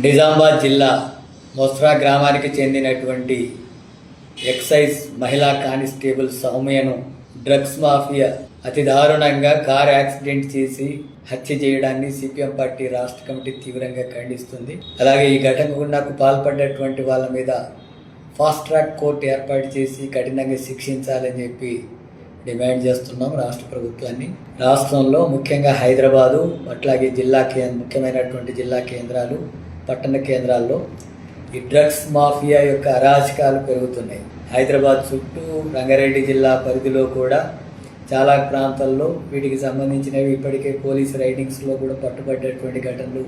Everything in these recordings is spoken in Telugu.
నిజామాబాద్ జిల్లా మొస్రా గ్రామానికి చెందినటువంటి ఎక్సైజ్ మహిళా కానిస్టేబుల్ సౌమ్యను డ్రగ్స్ మాఫియా అతి దారుణంగా కార్ యాక్సిడెంట్ చేసి హత్య చేయడాన్ని సిపిఎం పార్టీ రాష్ట్ర కమిటీ తీవ్రంగా ఖండిస్తుంది. అలాగే ఈ ఘటనకు పాల్పడ్డటువంటి వాళ్ళ మీద ఫాస్ట్ ట్రాక్ కోర్టు ఏర్పాటు చేసి కఠినంగా శిక్షించాలని చెప్పి డిమాండ్ చేస్తున్నాం రాష్ట్ర ప్రభుత్వాన్ని. రాష్ట్రంలో ముఖ్యంగా హైదరాబాదు అట్లాగే ముఖ్యమైనటువంటి జిల్లా కేంద్రాలు, పట్టణ కేంద్రాల్లో ఈ డ్రగ్స్ మాఫియా యొక్క అరాచకాలు పెరుగుతున్నాయి. హైదరాబాద్ చుట్టూ రంగారెడ్డి జిల్లా పరిధిలో కూడా చాలా ప్రాంతాల్లో వీటికి సంబంధించినవి ఇప్పటికే పోలీస్ రైడింగ్స్లో కూడా పట్టుబడ్డటువంటి ఘటనలు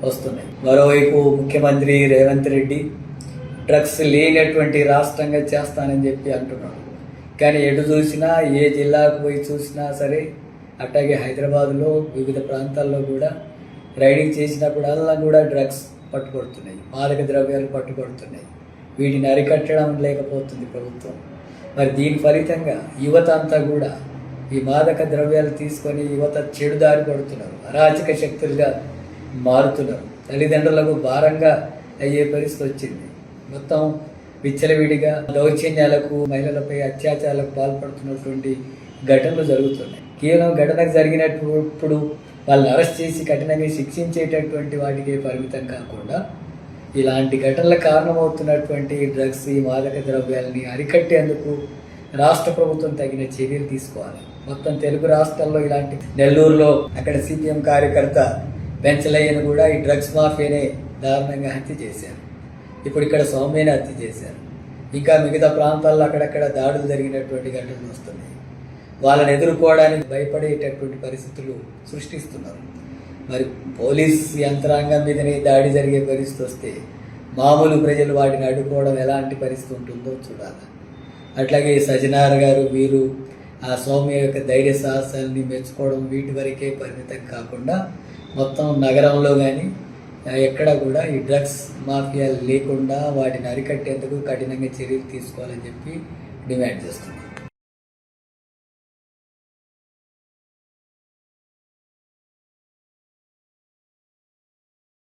వస్తున్నాయి. మరోవైపు ముఖ్యమంత్రి రేవంత్ రెడ్డి డ్రగ్స్ లేనటువంటి రాష్ట్రంగా చేస్తానని చెప్పి అంటున్నాడు. కానీ ఎటు చూసినా, ఏ జిల్లాకు పోయి చూసినా సరే, అట్లాగే హైదరాబాద్లో వివిధ ప్రాంతాల్లో కూడా రైడింగ్ చేసినప్పుడల్లా కూడా డ్రగ్స్ పట్టుబడుతున్నాయి, మాదక ద్రవ్యాలు పట్టుబడుతున్నాయి. వీటిని అరికట్టడం లేకపోతుంది ప్రభుత్వం. మరి దీని ఫలితంగా యువత అంతా కూడా ఈ మాదక ద్రవ్యాలు తీసుకొని యువత చెడుదారి పడుతున్నారు, అరాచక శక్తులుగా మారుతున్నారు, తల్లిదండ్రులకు భారంగా అయ్యే పరిస్థితి వచ్చింది. మొత్తం విచ్చలవిడిగా దౌర్జన్యాలకు, మహిళలపై అత్యాచారాలకు పాల్పడుతున్నటువంటి ఘటనలు జరుగుతున్నాయి. కేవలం ఘటనకు జరిగినప్పుడు వాళ్ళని అరెస్ట్ చేసి కఠినంగా శిక్షించేటటువంటి వాటికే పరిమితం కాకుండా ఇలాంటి ఘటనలకు కారణమవుతున్నటువంటి డ్రగ్స్, ఈ మాదక ద్రవ్యాలని అరికట్టేందుకు రాష్ట్ర ప్రభుత్వం తగిన చర్యలు తీసుకోవాలి. మొత్తం తెలుగు రాష్ట్రాల్లో ఇలాంటి నెల్లూరులో అక్కడ సిపిఎం కార్యకర్త పెంచలయ్యను కూడా ఈ డ్రగ్స్ మాఫియానే దారుణంగా హత్య చేశారు. ఇప్పుడు ఇక్కడ సౌమ్యని హత్య చేశారు. ఇంకా మిగతా ప్రాంతాల్లో అక్కడక్కడ దాడులు జరిగినటువంటి ఘటనలు వస్తున్నాయి. వాళ్ళని ఎదుర్కోవడానికి భయపడేటటువంటి పరిస్థితులు సృష్టిస్తున్నారు. మరి పోలీస్ యంత్రాంగం మీదనే దాడి జరిగే పరిస్థితి వస్తే మామూలు ప్రజలు వాటిని అడ్డుకోవడం ఎలాంటి పరిస్థితి ఉంటుందో చూడాలి. అట్లాగే సజ్జనార్ గారు, వీరు ఆ సౌమ్య యొక్క ధైర్య సాహసాలని మెచ్చుకోవడం వీటి వరకే పరిమితం కాకుండా మొత్తం నగరంలో కానీ ఎక్కడ కూడా ఈ డ్రగ్స్ మాఫియా లేకుండా వాటిని అరికట్టేందుకు కఠినంగా చర్యలు తీసుకోవాలని చెప్పి డిమాండ్ చేస్తున్నారు.